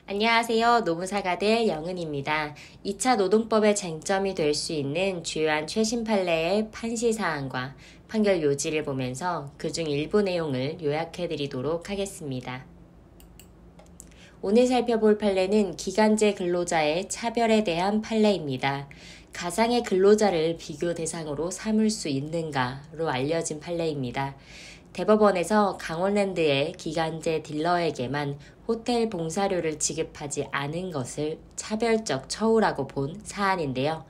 안녕하세요. 노무사가들 영은입니다. 2차 노동법의 쟁점이 될 수 있는 주요한 최신 판례의 판시사항과 판결 요지를 보면서 그중 일부 내용을 요약해드리도록 하겠습니다. 오늘 살펴볼 판례는 기간제 근로자의 차별에 대한 판례입니다. 가상의 근로자를 비교 대상으로 삼을 수 있는가로 알려진 판례입니다. 대법원에서 강원랜드의 기간제 딜러에게만 호텔 봉사료를 지급하지 않은 것을 차별적 처우라고 본 사안인데요.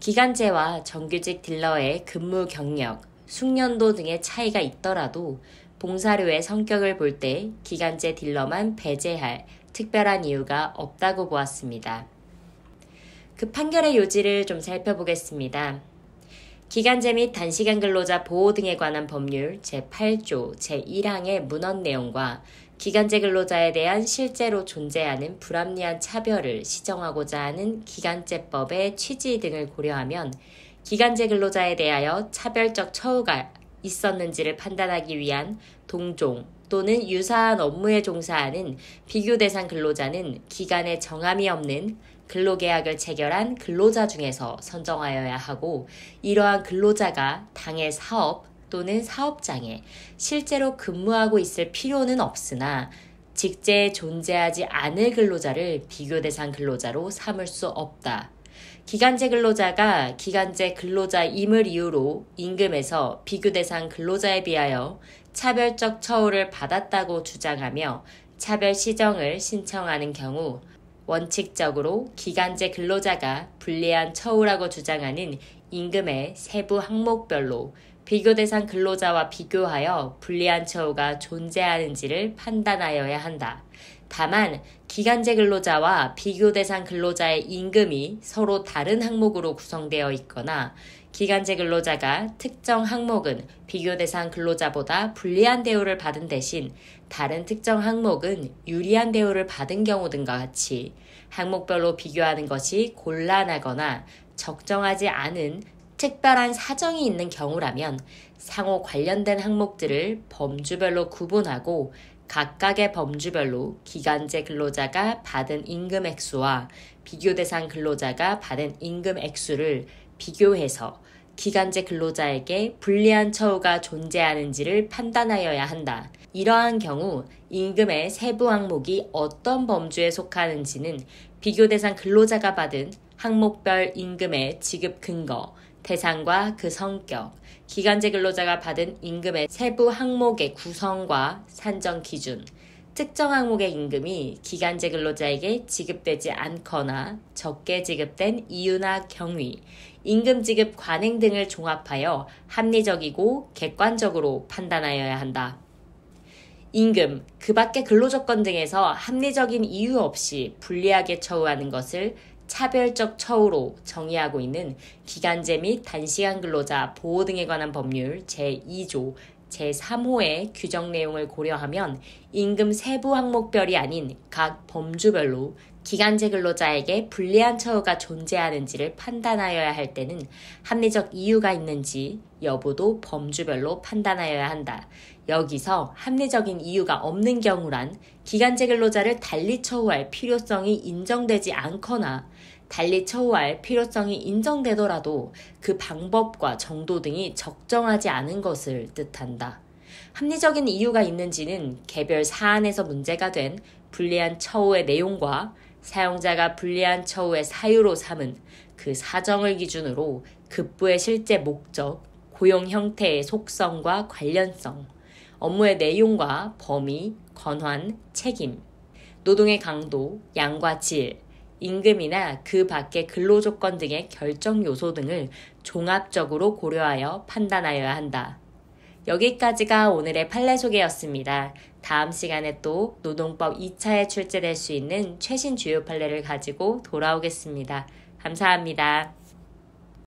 기간제와 정규직 딜러의 근무 경력, 숙련도 등의 차이가 있더라도 봉사료의 성격을 볼 때 기간제 딜러만 배제할 특별한 이유가 없다고 보았습니다. 그 판결의 요지를 좀 살펴보겠습니다. 기간제 및 단시간 근로자 보호 등에 관한 법률 제8조 제1항의 문헌 내용과 기간제 근로자에 대한 실제로 존재하는 불합리한 차별을 시정하고자 하는 기간제법의 취지 등을 고려하면 기간제 근로자에 대하여 차별적 처우가 있었는지를 판단하기 위한 동종 또는 유사한 업무에 종사하는 비교 대상 근로자는 기간에 정함이 없는 근로계약을 체결한 근로자 중에서 선정하여야 하고, 이러한 근로자가 당해 사업 또는 사업장에 실제로 근무하고 있을 필요는 없으나 직제에 존재하지 않을 근로자를 비교 대상 근로자로 삼을 수 없다. 기간제 근로자가 기간제 근로자임을 이유로 임금에서 비교 대상 근로자에 비하여 차별적 처우를 받았다고 주장하며 차별 시정을 신청하는 경우 원칙적으로 기간제 근로자가 불리한 처우라고 주장하는 임금의 세부 항목별로 비교 대상 근로자와 비교하여 불리한 처우가 존재하는지를 판단하여야 한다. 다만 기간제 근로자와 비교 대상 근로자의 임금이 서로 다른 항목으로 구성되어 있거나 기간제 근로자가 특정 항목은 비교 대상 근로자보다 불리한 대우를 받은 대신 다른 특정 항목은 유리한 대우를 받은 경우 등과 같이 항목별로 비교하는 것이 곤란하거나 적정하지 않은 특별한 사정이 있는 경우라면 상호 관련된 항목들을 범주별로 구분하고 각각의 범주별로 기간제 근로자가 받은 임금 액수와 비교 대상 근로자가 받은 임금 액수를 비교해서 기간제 근로자에게 불리한 처우가 존재하는지를 판단하여야 한다. 이러한 경우 임금의 세부 항목이 어떤 범주에 속하는지는 비교 대상 근로자가 받은 항목별 임금의 지급 근거, 대상과 그 성격, 기간제 근로자가 받은 임금의 세부 항목의 구성과 산정 기준, 특정 항목의 임금이 기간제 근로자에게 지급되지 않거나 적게 지급된 이유나 경위, 임금 지급 관행 등을 종합하여 합리적이고 객관적으로 판단하여야 한다. 임금, 그 밖의 근로조건 등에서 합리적인 이유 없이 불리하게 처우하는 것을 차별적 처우로 정의하고 있는 기간제 및 단시간 근로자 보호 등에 관한 법률 제2조 제3호의 규정 내용을 고려하면 임금 세부 항목별이 아닌 각 범주별로 기간제 근로자에게 불리한 처우가 존재하는지를 판단하여야 할 때는 합리적 이유가 있는지 여부도 범주별로 판단하여야 한다. 여기서 합리적인 이유가 없는 경우란 기간제 근로자를 달리 처우할 필요성이 인정되지 않거나 달리 처우할 필요성이 인정되더라도 그 방법과 정도 등이 적정하지 않은 것을 뜻한다. 합리적인 이유가 있는지는 개별 사안에서 문제가 된 불리한 처우의 내용과 사용자가 불리한 처우의 사유로 삼은 그 사정을 기준으로 급부의 실제 목적, 고용 형태의 속성과 관련성, 업무의 내용과 범위, 권한, 책임, 노동의 강도, 양과 질, 임금이나 그 밖의 근로조건 등의 결정 요소 등을 종합적으로 고려하여 판단하여야 한다. 여기까지가 오늘의 판례 소개였습니다. 다음 시간에 또 노동법 2차에 출제될 수 있는 최신 주요 판례를 가지고 돌아오겠습니다. 감사합니다.